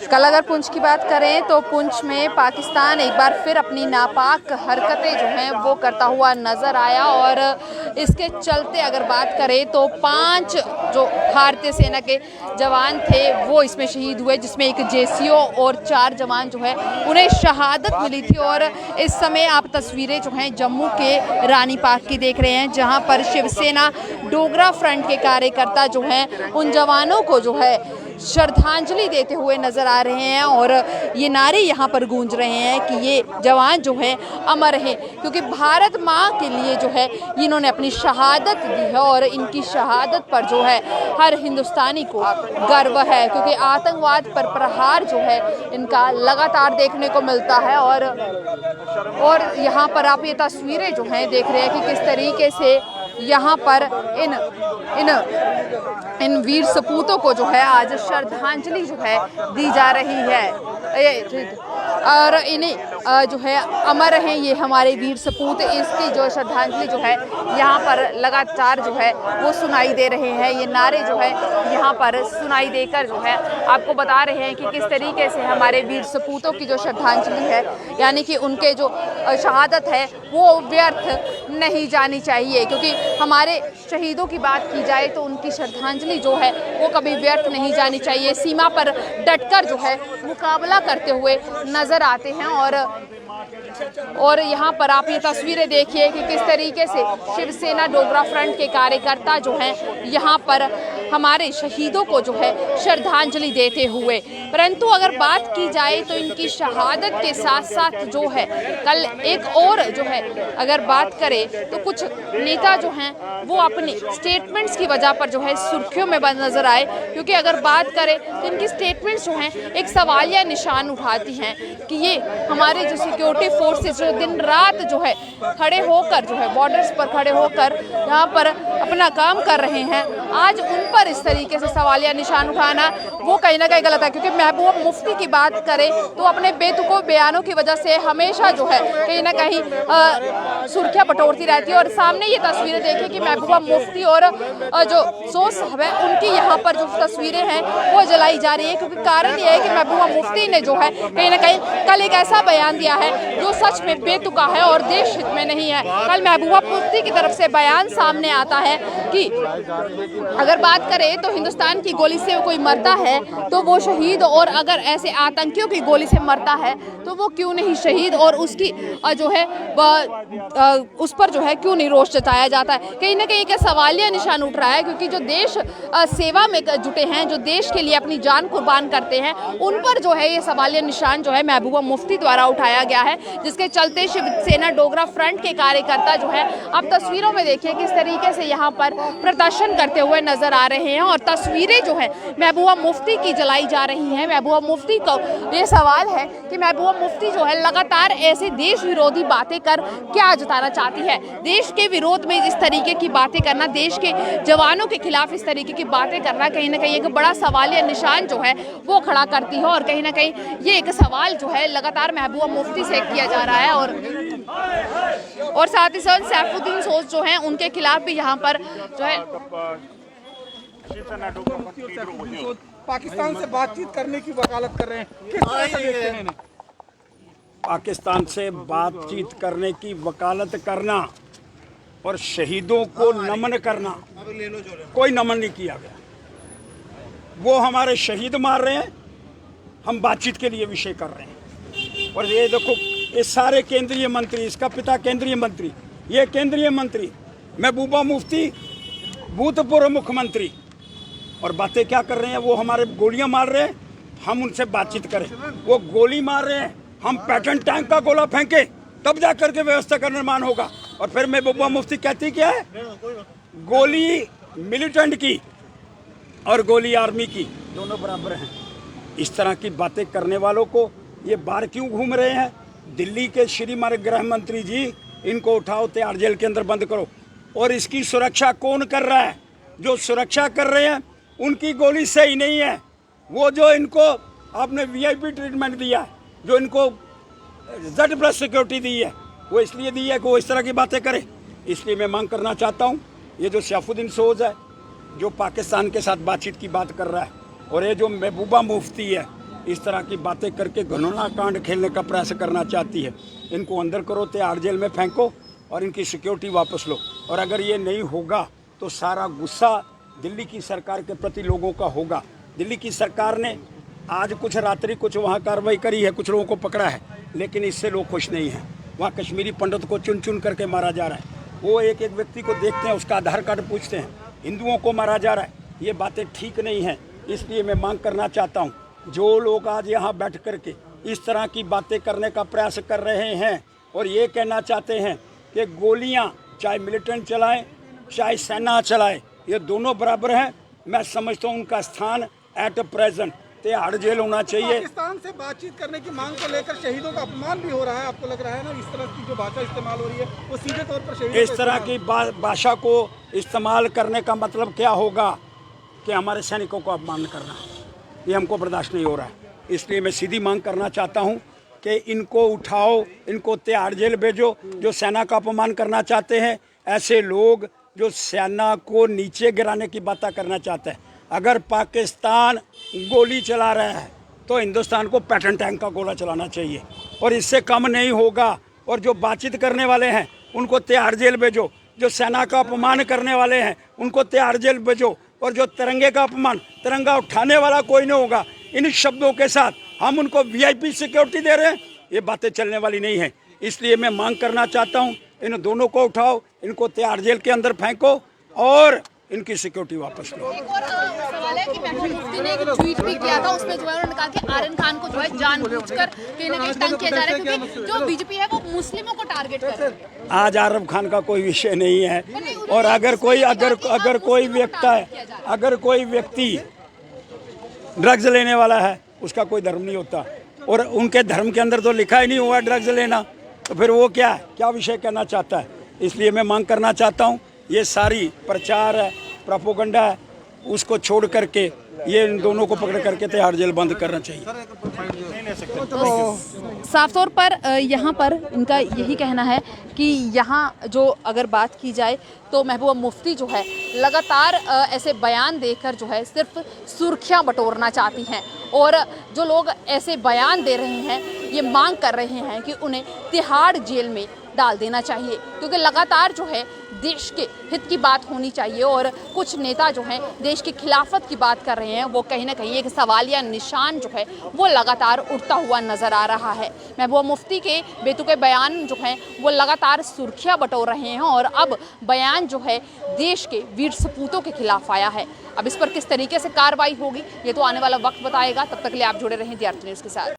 कल अगर पुंछ की बात करें तो पुंछ में पाकिस्तान एक बार फिर अपनी नापाक हरकतें जो हैं वो करता हुआ नज़र आया और इसके चलते अगर बात करें तो 5 जो भारतीय सेना के जवान थे वो इसमें शहीद हुए, जिसमें एक जेसीओ और 4 जवान जो है उन्हें शहादत मिली थी। और इस समय आप तस्वीरें जो हैं जम्मू के रानी पार्क की देख रहे हैं, जहां पर शिवसेना डोगरा फ्रंट के कार्यकर्ता जो हैं उन जवानों को जो है श्रद्धांजलि देते हुए नजर आ रहे हैं और ये नारे यहाँ पर गूंज रहे हैं कि ये जवान जो है अमर हैं, क्योंकि भारत माँ के लिए जो है इन्होंने अपनी शहादत दी है और इनकी शहादत पर जो है हर हिंदुस्तानी को गर्व है, क्योंकि आतंकवाद पर प्रहार जो है इनका लगातार देखने को मिलता है। और यहाँ पर आप ये तस्वीरें जो हैं देख रहे हैं कि किस तरीके से यहाँ पर इन वीर सपूतों को जो है आज श्रद्धांजलि जो है दी जा रही है और इन्हें जो है अमर हैं ये हमारे वीर सपूत। इसकी जो श्रद्धांजलि जो है यहाँ पर लगातार जो है वो सुनाई दे रहे हैं, ये नारे जो है यहाँ पर सुनाई देकर जो है आपको बता रहे हैं कि किस तरीके से हमारे वीर सपूतों की जो श्रद्धांजलि है, यानी कि उनके जो शहादत है वो व्यर्थ नहीं जानी चाहिए, क्योंकि हमारे शहीदों की बात की जाए तो उनकी श्रद्धांजलि जो है वो कभी व्यर्थ नहीं जानी चाहिए। सीमा पर डटकर जो है मुकाबला करते हुए नजर आते हैं और यहाँ पर आप ये तस्वीरें देखिए कि किस तरीके से शिवसेना डोगरा फ्रंट के कार्यकर्ता जो हैं यहाँ पर हमारे शहीदों को जो है श्रद्धांजलि देते हुए। परंतु अगर बात की जाए तो इनकी शहादत के साथ साथ जो है कल एक और जो है अगर बात करें तो कुछ नेता जो हैं वो अपनी स्टेटमेंट्स की वजह पर जो है सुर्खियों में बंद नजर आए, क्योंकि अगर बात करें तो इनकी स्टेटमेंट्स जो हैं एक सवालिया निशान उठाती हैं कि ये हमारे जो सिक्योरिटी फोर्सेस जो दिन रात जो है खड़े होकर जो है बॉर्डर्स पर खड़े होकर यहाँ पर अपना काम कर रहे हैं, आज उन पर इस तरीके से सवालिया निशान उठाना वो कहीं ना कहीं गलत है। क्योंकि महबूबा मुफ्ती की बात करें तो अपने बेतुको बयानों की वजह से हमेशा जो है कहीं ना कहीं सुर्खियां बटोरती रहती है। और सामने ये तस्वीरें देखिए कि महबूबा मुफ्ती और जो सोच साहब है उनकी यहाँ पर जो तस्वीरें हैं वो जलाई जा रही है, क्योंकि कारण ये है कि महबूबा मुफ्ती ने जो है कहीं ना कहीं कल एक ऐसा बयान दिया है जो सच में बेतुका है और देश हित में नहीं है। कल महबूबा मुफ्ती की तरफ से बयान सामने आता है कि अगर बात करें तो हिंदुस्तान की गोली से कोई मरता है तो वो शहीद, और अगर ऐसे आतंकियों की गोली से मरता है तो वो क्यों नहीं शहीद, और उसकी जो है उस पर जो है क्यों नहीं रोष जताया जाता है। कहीं ना कहीं का सवालिया निशान उठ रहा है, क्योंकि जो देश सेवा में जुटे हैं, जो देश के लिए अपनी जान कुर्बान करते हैं, उन पर जो है ये सवालिया निशान जो है महबूबा मुफ्ती द्वारा उठाया गया है, जिसके चलते शिवसेना डोगरा फ्रंट के कार्यकर्ता जो है आप तस्वीरों में देखिए किस तरीके से यहाँ पर प्रदर्शन करते हुए नजर आ रहे हैं और तस्वीरें जो है महबूबा मुफ्ती की जलाई जा रही हैं। महबूबा मुफ्ती को ये सवाल है कि महबूबा मुफ्ती जो है लगातार ऐसे देश विरोधी बातें कर क्या जताना चाहती है। देश के विरोध में इस तरीके की बातें करना, देश के जवानों के खिलाफ इस तरीके की बातें करना कहीं ना कहीं एक बड़ा सवालिया निशान जो है वो खड़ा करती है, और कहीं ना कहीं ये एक सवाल जो है लगातार महबूबा मुफ्ती से किया जा रहा है। और साथ ही साथ सैफुद्दीन सोज जो हैं उनके खिलाफ भी यहाँ पर जो है पाकिस्तान से बातचीत करने की वकालत कर रहे हैं, किस तरह से देखते हैं? पाकिस्तान से बातचीत करने की वकालत करना और शहीदों को नमन करना, कोई नमन नहीं किया गया। वो हमारे शहीद मार रहे हैं, हम बातचीत के लिए विषय कर रहे हैं। और ये देखो ये सारे केंद्रीय मंत्री, इसका पिता केंद्रीय मंत्री, ये केंद्रीय मंत्री, महबूबा मुफ्ती भूतपूर्व मुख्यमंत्री, और बातें क्या कर रहे हैं? वो हमारे गोलियां मार रहे हैं, हम उनसे बातचीत करें। वो गोली मार रहे हैं, हम पैटर्न टैंक का गोला फेंके तब जा करके व्यवस्था का निर्माण होगा। और फिर महबूबा मुफ्ती कहती क्या है? गोली मिलिटेंट की और गोली आर्मी की दोनों बराबर हैं। इस तरह की बातें करने वालों को ये बाहर क्यों घूम रहे हैं? दिल्ली के श्री हमारे गृह मंत्री जी, इनको उठाओ, तिहाड़ जेल के अंदर बंद करो। और इसकी सुरक्षा कौन कर रहा है? जो सुरक्षा कर रहे हैं उनकी गोली सही नहीं है। वो जो इनको आपने वीआईपी ट्रीटमेंट दिया है, जो इनको Z+ सिक्योरिटी दी है, वो इसलिए दी है कि वो इस तरह की बातें करें। इसलिए मैं मांग करना चाहता हूँ, ये जो सैफुद्दीन सोज है जो पाकिस्तान के साथ बातचीत की बात कर रहा है, और ये जो महबूबा मुफ्ती है इस तरह की बातें करके घिनौना कांड खेलने का प्रयास करना चाहती है। इनको अंदर करो, तिहाड़ जेल में फेंको और इनकी सिक्योरिटी वापस लो। और अगर ये नहीं होगा तो सारा गुस्सा दिल्ली की सरकार के प्रति लोगों का होगा। दिल्ली की सरकार ने आज कुछ रात्रि कुछ वहाँ कार्रवाई करी है, कुछ लोगों को पकड़ा है, लेकिन इससे लोग खुश नहीं हैं। वहाँ कश्मीरी पंडित को चुन चुन करके मारा जा रहा है। वो एक एक व्यक्ति को देखते हैं, उसका आधार कार्ड पूछते हैं। हिंदुओं को मारा जा रहा है। ये बातें ठीक नहीं हैं। इसलिए मैं मांग करना चाहता हूँ, जो लोग आज यहाँ बैठ करके इस तरह की बातें करने का प्रयास कर रहे हैं और ये कहना चाहते हैं कि गोलियाँ चाहे मिलिटेंट चलाएं चाहे सेना चलाए, ये दोनों बराबर हैं, मैं समझता हूँ उनका स्थान एट प्रेजेंट तिहाड़ जेल होना चाहिए। पाकिस्तान से बातचीत करने की मांग को लेकर शहीदों का अपमान भी हो रहा है, आपको लग रहा है ना? इस तरह की जो भाषा इस्तेमाल हो रही है वो सीधे तौर पर शहीदों इस तरह की भाषा को इस्तेमाल करने का मतलब क्या होगा कि हमारे सैनिकों को अपमान करना, ये हमको बर्दाश्त नहीं हो रहा है। इसलिए मैं सीधी मांग करना चाहता हूँ कि इनको उठाओ, इनको तिहाड़ जेल भेजो। जो सेना का अपमान करना चाहते हैं, ऐसे लोग जो सेना को नीचे गिराने की बातें करना चाहते हैं। अगर पाकिस्तान गोली चला रहा है तो हिंदुस्तान को पैटर्न टैंक का गोला चलाना चाहिए और इससे कम नहीं होगा। और जो बातचीत करने वाले हैं उनको तिहाड़ जेल भेजो, जो सेना का अपमान करने वाले हैं उनको तिहाड़ जेल भेजो, और जो तिरंगे का अपमान, तिरंगा उठाने वाला कोई नहीं होगा। इन शब्दों के साथ हम उनको वीआईपी सिक्योरिटी दे रहे हैं, ये बातें चलने वाली नहीं है। इसलिए मैं मांग करना चाहता हूँ, इन दोनों को उठाओ, इनको तिहाड़ जेल के अंदर फेंको और इनकी सिक्योरिटी वापस लो। एक और सवाल है कि महबूबा मुफ्ती ने एक ट्वीट भी किया था, उसमें जो है उन्होंने कहा कि आर्यन खान को जो है जानबूझकर कहीं ना कहीं तंग किया जा रहा है, क्योंकि जो बीजेपी है वो मुस्लिमों को टारगेट कर रही है। आज आर्यन खान का कोई विषय नहीं है। और अगर कोई व्यक्ति ड्रग्स लेने वाला है, उसका कोई धर्म नहीं होता, और उनके धर्म के अंदर तो लिखा ही नहीं हुआ ड्रग्स लेना, तो फिर वो क्या विषय कहना चाहता है। इसलिए मैं मांग करना चाहता हूँ, ये सारी प्रचार है, प्रोपोगंडा है, उसको छोड़ करके ये इन दोनों को पकड़ करके तिहाड़ जेल बंद करना चाहिए। साफ तौर पर यहाँ पर इनका यही कहना है कि यहाँ जो अगर बात की जाए तो महबूबा मुफ्ती जो है लगातार ऐसे बयान देकर जो है सिर्फ सुर्खियाँ बटोरना चाहती हैं, और जो लोग ऐसे बयान दे रहे हैं ये मांग कर रहे हैं कि उन्हें तिहाड़ जेल में डाल देना चाहिए, क्योंकि लगातार जो है देश के हित की बात होनी चाहिए। और कुछ नेता जो हैं देश की खिलाफत की बात कर रहे हैं, वो कहीं ना कहीं एक सवालिया निशान जो है वो लगातार उठता हुआ नज़र आ रहा है। महबूबा मुफ्ती के बेतुके बयान जो हैं वो लगातार सुर्खियां बटोर रहे हैं, और अब बयान जो है देश के वीर सपूतों के खिलाफ आया है। अब इस पर किस तरीके से कार्रवाई होगी ये तो आने वाला वक्त बताएगा। तब तक के लिए आप जुड़े रहें दी आरती न्यूज़ के साथ।